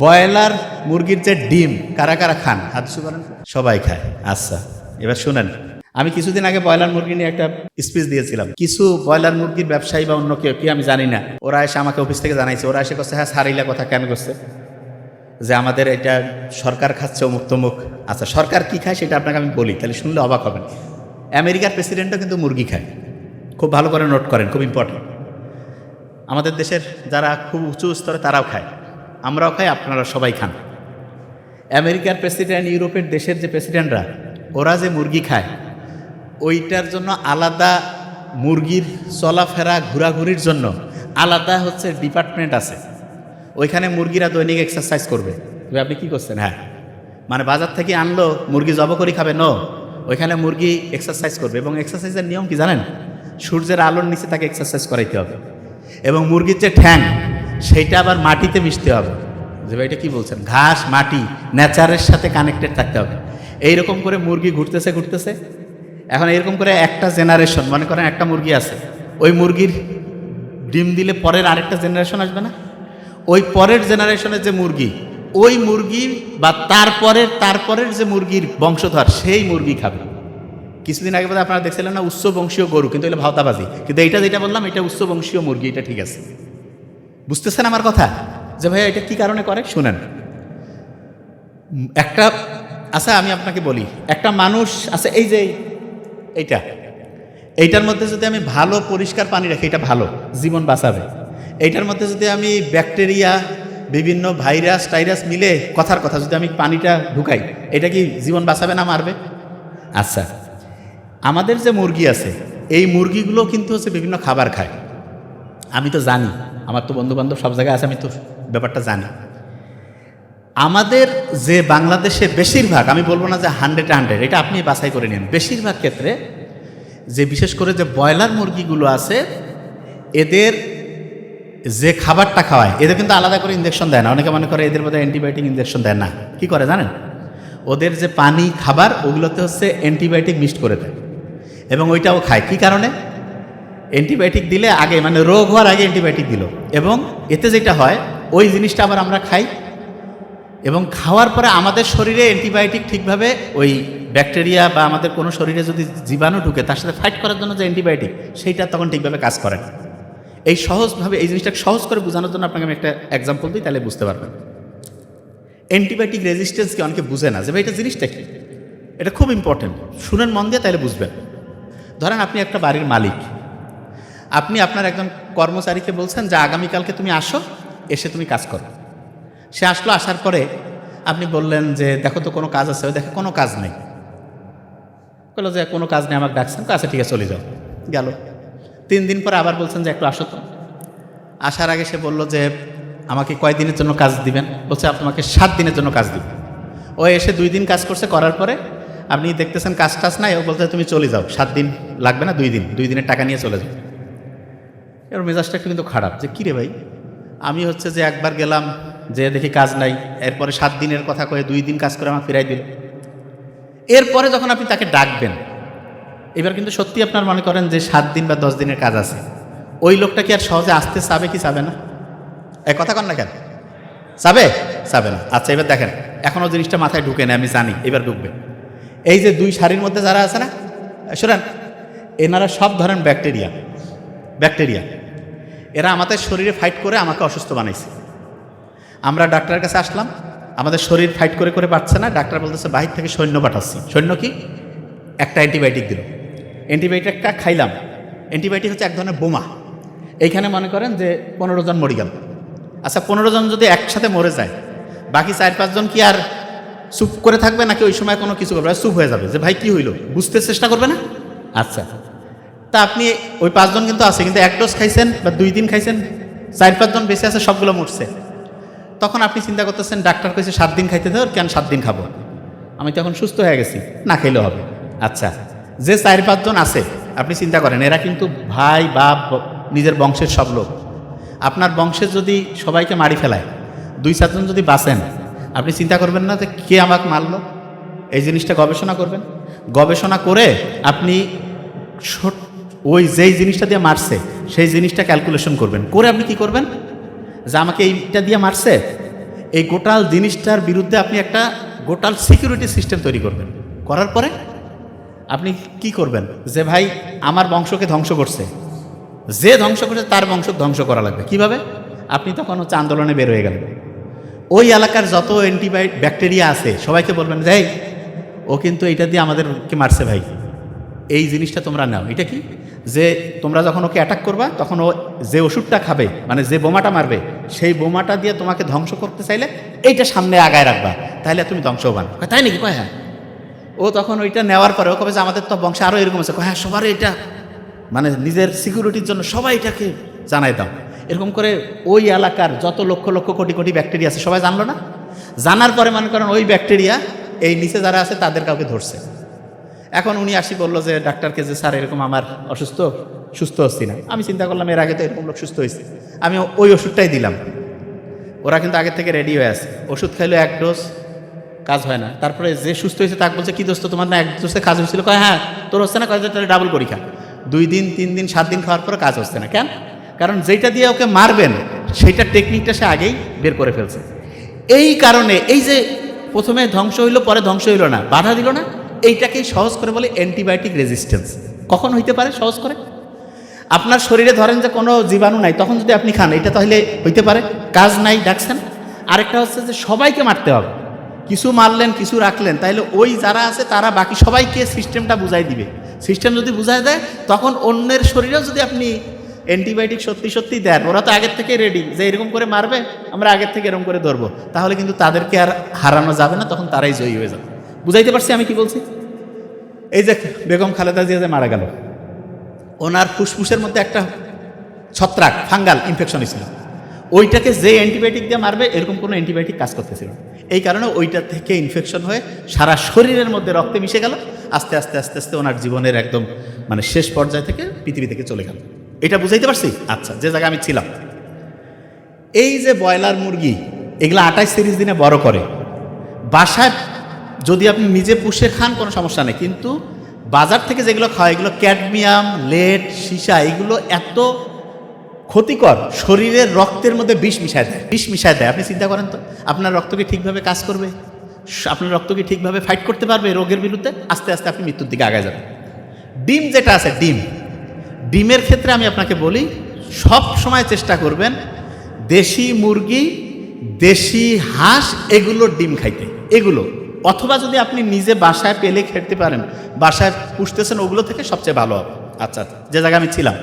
Broiler মুরগির যে ডিম কারা কারা খান হাত উঁচু করেন। সবাই খায়। আচ্ছা, এবার শুনেন, আমি কিছুদিন আগে ব্রয়লার মুরগি নিয়ে একটা স্পিচ দিয়েছিলাম। কিছু ব্রয়লার মুরগির ব্যবসায়ী বা অন্য কেউ কি আমি জানি না, ওরা এসে আমাকে অফিস থেকে জানাইছে, ওরা এসে করছে হ্যাঁ সারিলা কথা কেন করছে যে আমাদের এটা সরকার খাচ্ছে অমুক তমুক। আচ্ছা, সরকার কি খায় সেটা আপনাকে আমি বলি, তাহলে শুনলে অবাক হবেন। আমেরিকার প্রেসিডেন্টও কিন্তু মুরগি খায়। খুব ভালো করে নোট করেন, খুব ইম্পর্টেন্ট। আমাদের দেশের যারা খুব উঁচু স্তরে তারাও খায়, আমরাও খাই, আপনারা সবাই খান। আমেরিকার প্রেসিডেন্ট, ইউরোপের দেশের যে প্রেসিডেন্টরা, ওরা যে মুরগি খায় ওইটার জন্য আলাদা, মুরগির চলাফেরা ঘোরাঘুরির জন্য আলাদা হচ্ছে ডিপার্টমেন্ট আছে। ওইখানে মুরগিরা দৈনিক এক্সারসাইজ করবে। তবে আপনি কী করছেন? হ্যাঁ, মানে বাজার থেকে আনলো মুরগি জব করে খাবে? নো, ওইখানে মুরগি এক্সারসাইজ করবে। এবং এক্সারসাইজের নিয়ম কি জানেন? সূর্যের আলোর নিচে তাকে এক্সারসাইজ করাইতে হবে। এবং মুরগির যে ঠ্যাং সেইটা আবার মাটিতে মিশতে হবে। যে ভাই এটা কী বলছেন? ঘাস, মাটি, নেচারের সাথে কানেক্টেড থাকতে হবে। এইরকম করে মুরগি ঘুরতেছে ঘুরতেছে। এখন এরকম করে একটা জেনারেশন, মনে করেন একটা মুরগি আছে, ওই মুরগির ডিম দিলে পরের আরেকটা জেনারেশন আসবে না? ওই পরের জেনারেশনের যে মুরগি, ওই মুরগি বা তারপরের যে মুরগির বংশধর, সেই মুরগি খাবে। কিছুদিন আগে বোধহয় আপনারা দেখছিলেন না উচ্চ বংশীয় গরু, কিন্তু এটা ভাওতাবাজি। কিন্তু এইটা যেটা বললাম এটা উচ্চ বংশীয় মুরগি, এটা ঠিক আছে। বুঝতেছেন আমার কথা? যে ভাইয়া এটা কি কারণে করে শুনেন। একটা আচ্ছা আমি আপনাকে বলি, একটা মানুষ আছে, এই যে এইটার মধ্যে যদি আমি ভালো পরিষ্কার পানি রাখি, এটা ভালো, জীবন বাঁচাবে। এইটার মধ্যে যদি আমি ব্যাকটেরিয়া, বিভিন্ন ভাইরাস টাইরাস মিলে, কথার কথা, যদি আমি পানিটা ঢুকাই, এটা কি জীবন বাঁচাবে না মারবে? আচ্ছা, আমাদের যে মুরগি আছে, এই মুরগিগুলো কিন্তু হচ্ছে বিভিন্ন খাবার খায়। আমি তো জানি, আমার তো বন্ধুবান্ধব সব জায়গায় আছে, আমি তো ব্যাপারটা জানি। আমাদের যে বাংলাদেশে বেশিরভাগ, আমি বলবো না যে 100, এটা আপনি বাছাই করে নিন, বেশিরভাগ ক্ষেত্রে যে বিশেষ করে যে ব্রয়লার মুরগিগুলো আছে, এদের যে খাবারটা খাওয়ায়, এদের কিন্তু আলাদা করে ইঞ্জেকশন দেয় না। অনেকে মনে করে এদের মধ্যে অ্যান্টিবায়োটিক ইঞ্জেকশন দেয় না। কি করে জানেন? ওদের যে পানি, খাবার, ওগুলোতে হচ্ছে অ্যান্টিবায়োটিক মিক্সড করে দেয় এবং ওইটাও খায়। কি কারণে? অ্যান্টিবায়োটিক দিলে আগে, মানে রোগ হওয়ার আগে অ্যান্টিবায়োটিক দিল, এবং এতে যেটা হয় ওই জিনিসটা আবার আমরা খাই, এবং খাওয়ার পরে আমাদের শরীরে অ্যান্টিবায়োটিক ঠিকভাবে ওই ব্যাকটেরিয়া বা আমাদের কোনো শরীরে যদি জীবাণু ঢুকে তার সাথে ফাইট করার জন্য যে অ্যান্টিবায়োটিক, সেইটা তখন ঠিকভাবে কাজ করে না। এই সহজভাবে এই জিনিসটাকে সহজ করে বোঝানোর জন্য আপনাকে আমি একটা এক্সাম্পল দিই, তাহলে বুঝতে পারবেন। অ্যান্টিবায়োটিক রেজিস্ট্যান্সকে অনেকে বুঝে না যে ভাই এটা জিনিসটা কি। এটা খুব ইম্পর্টেন্ট, শুনেন মন দিয়ে, তাহলে বুঝবেন। ধরেন আপনি একটা বাড়ির মালিক, আপনি আপনার একজন কর্মচারীকে বলছেন যে আগামীকালকে তুমি আসো, এসে তুমি কাজ করো। সে আসলো, আসার পরে আপনি বললেন যে দেখো তো কোনো কাজ আছে? দেখো কোনো কাজ নেই। বললো যে কোনো কাজ নেই, আমাকে ডাকছেন, আচ্ছা ঠিক আছে চলে যাও। গেল 3 দিন পরে আবার বলছেন যে একটু আসো তো। আসার আগে সে বলল যে আমাকে কয় দিনের জন্য কাজ দিবেন? বলছে আপনাকে 7 দিনের জন্য কাজ দিব। ও এসে 2 দিন কাজ করছে, করার পরে আপনি দেখতেছেন কাজ টাজ নাই, ও বলছে তুমি চলে যাও, 7 দিন লাগবে না, 2 দিন, 2 দিনের টাকা নিয়ে চলে যাও। এর মেজাজটা একটু কিন্তু খারাপ, যে কী রে ভাই, আমি হচ্ছে যে একবার গেলাম, যে দেখি কাজ নাই, এরপরে 7 দিনের কথা কয়ে 2 দিন কাজ করে আমাকে ফিরাই দিল। এরপরে যখন আপনি তাকে ডাকবেন, এবার কিন্তু সত্যি আপনার মনে করেন যে 7 দিন বা 10 দিনের কাজ আছে, ওই লোকটা কি আর সহজে আসতে চাবে কি চাবে না? এই কথা কন না কেন? চাবে না। আচ্ছা এবার দেখেন, এখনও জিনিসটা মাথায় ঢুকে না, আমি জানি এবার ঢুকবে। এই যে 2 সারির মধ্যে যারা আছে না, শোনেন, এনারা সব ধরেন ব্যাকটেরিয়া, এরা আমাদের শরীরে ফাইট করে আমাকে অসুস্থ বানাইছে। আমরা ডাক্তারের কাছে আসলাম, আমাদের শরীর ফাইট করে করে পারছে না, ডাক্তার বলতেছে বাহির থেকে সৈন্য পাঠাচ্ছি। সৈন্য কি? একটা অ্যান্টিবায়োটিক দিল, অ্যান্টিবায়োটিকটা খাইলাম। অ্যান্টিবায়োটিক হচ্ছে এক ধরনের বোমা। এইখানে মনে করেন যে 15 জন মরে গেল। আচ্ছা 15 জন যদি একসাথে মরে যায়, বাকি 4-5 জন কি আর চুপ করে থাকবে নাকি ওই সময় কোনো কিছু করবে? চুপ হয়ে যাবে যে ভাই কি হইল, বুঝতে চেষ্টা করবে না? আচ্ছা, তা আপনি ওই 5 জন কিন্তু আছে, কিন্তু 1 ডোজ খাইছেন বা 2 দিন খাইছেন, 4-5 জন বেঁচে আছে, সবগুলো মরছে। তখন আপনি চিন্তা করতেছেন ডাক্তার কইছে 7 দিন খাইতে দেওয়ার, কেন 7 দিন খাবো? আমি তো এখন সুস্থ হয়ে গেছি, না খাইলেও হবে। আচ্ছা, যে 4-5 জন আছে, আপনি চিন্তা করেন, এরা কিন্তু ভাই বাপ নিজের বংশের সব লোক। আপনার বংশের যদি সবাইকে মারি ফেলায়, 2-4 জন যদি বাঁচেন, আপনি চিন্তা করবেন না যে কে আমাকে মারলো? এই জিনিসটা গবেষণা করবেন। গবেষণা করে আপনি ওই যেই জিনিসটা দিয়ে মারছে সেই জিনিসটা ক্যালকুলেশন করবেন, করে আপনি কি করবেন? যে আমাকে এইটা দিয়ে মারছে, এই গোটাল জিনিসটার বিরুদ্ধে আপনি একটা গোটাল সিকিউরিটি সিস্টেম তৈরি করবেন। করার পরে আপনি কি করবেন, যে ভাই আমার বংশকে ধ্বংস করছে, যে ধ্বংস করছে তার বংশ ধ্বংস করা লাগবে। কিভাবে? আপনি তখন হচ্ছে আন্দোলনে বের হয়ে গেলেন। ওই এলাকার যত ব্যাকটেরিয়া আছে সবাইকে বলবেন যে ও কিন্তু এটা দিয়ে আমাদেরকে মারছে ভাই, এই জিনিসটা তোমরা নাও। এটা কি, যে তোমরা যখন ওকে অ্যাটাক করবা তখন ও যে ওষুধটা খাবে, মানে যে বোমাটা মারবে, সেই বোমাটা দিয়ে তোমাকে ধ্বংস করতে চাইলে এইটা সামনে আগায় রাখবা, তাহলে তুমি ধ্বংস হবান। তাই নাকি? কয় হ্যাঁ। ও তখন ওইটা নেওয়ার পরে ও কবে যে আমাদের তো বংশে আরও এরকম আছে, হ্যাঁ সবার এটা, মানে নিজের সিকিউরিটির জন্য সবাই এটাকে জানাই দাও। এরকম করে ওই এলাকার যত লক্ষ লক্ষ কোটি কোটি ব্যাকটেরিয়া আছে সবাই জানলো না। জানার পরে মনে করেন ওই ব্যাকটেরিয়া এই নিচে যারা আছে তাদের কাউকে ধরছে। এখন উনি আসি বললো যে ডাক্তারকে যে স্যার এরকম আমার অসুস্থ, সুস্থ হচ্ছি না। আমি চিন্তা করলাম এর আগে তো এরকম লোক সুস্থ হয়েছে, আমি ওই ওষুধটাই দিলাম। ওরা কিন্তু আগে থেকে রেডি হয়ে আছে, ওষুধ খাইলো এক ডোজ, কাজ হয় না। তারপরে যে সুস্থ হয়েছে তাকে বলছে কি দোস্ত তোমার না এক ডোজে কাজ হয়েছিল? কয় হ্যাঁ। তোর হচ্ছে না? কয় তাহলে ডাবল পরীক্ষা। 2 দিন 3 দিন 7 দিন খাওয়ার পরে কাজ হচ্ছে না। কেন? কারণ যেটা দিয়ে ওকে মারবেন সেইটা টেকনিকটা সে আগেই বের করে ফেলছে। এই কারণে এই যে প্রথমে ধ্বংস হইলো পরে ধ্বংস হইলো না, বাধা দিল না, এইটাকেই সহজ করে বলে অ্যান্টিবায়োটিক রেজিস্ট্যান্স। কখন হইতে পারে সহজ করে? আপনার শরীরে ধরেন যে কোনো জীবাণু নাই, তখন যদি আপনি খান এটা তাহলে হইতে পারে, কাজ নাই, ডাকছেন। আরেকটা হচ্ছে যে সবাইকে মারতে হবে, কিছু মারলেন কিছু রাখলেন, তাইলে ওই যারা আছে তারা বাকি সবাইকে সিস্টেমটা বুঝাই দিবে। সিস্টেম যদি বুঝাই দেয় তখন অন্যের শরীরেও যদি আপনি অ্যান্টিবায়োটিক সত্যি সত্যি দেন, ওরা তো আগের থেকে রেডি যে এরকম করে মারবে, আমরা আগের থেকে এরকম করে ধরবো, তাহলে কিন্তু তাদেরকে আর হারানো যাবে না, তখন তারাই জয়ী হয়ে যাবে। বুঝাইতে পারছি আমি কি বলছি? এই যে বেগম খালেদা জিয়া যে মারা গেল, ওনার ফুসফুসের মধ্যে একটা ছত্রাক ফাঙ্গাল ইনফেকশন হয়েছিল, ওইটাকে যে অ্যান্টিবায়োটিক দিয়ে মারবে এরকম কোনো অ্যান্টিবায়োটিক কাজ করতেছিল না। এই কারণে ওইটা থেকে ইনফেকশন হয়ে সারা শরীরের মধ্যে রক্তে মিশে গেল, আস্তে আস্তে আস্তে আস্তে ওনার জীবনের একদম মানে শেষ পর্যায় থেকে পৃথিবী থেকে চলে গেল। এটা বুঝাইতে পারছি? আচ্ছা, যে জায়গায় আমি ছিলাম, এই যে ব্রয়লার মুরগি এগুলো 28-30 দিনে বড় করে, বাসায় যদি আপনি নিজে পুষে খান কোনো সমস্যা নেই, কিন্তু বাজার থেকে যেগুলো খাওয়া এগুলো ক্যাডমিয়াম, লেড, সীসা, এগুলো এত ক্ষতিকর, শরীরের রক্তের মধ্যে বিষ মিশায় দেয়, বিষ মিশায় দেয়। আপনি চিন্তা করেন তো, আপনার রক্ত কি ঠিকভাবে কাজ করবে? আপনার রক্ত কি ঠিকভাবে ফাইট করতে পারবে রোগের বিরুদ্ধে? আস্তে আস্তে আপনি মৃত্যুর দিকে আগায় যাবেন। ডিম যেটা আছে, ডিমের ক্ষেত্রে আমি আপনাকে বলি সব সময় চেষ্টা করবেন দেশি মুরগি, দেশি হাঁস এগুলোর ডিম খাইতে, এগুলো, অথবা যদি আপনি নিজে বাসায় পেলে খেতে পারেন, বাসায় পুষতেছেন, ওগুলো থেকে সবচেয়ে ভালো হবে। আচ্ছা, যে জায়গায় আমি ছিলাম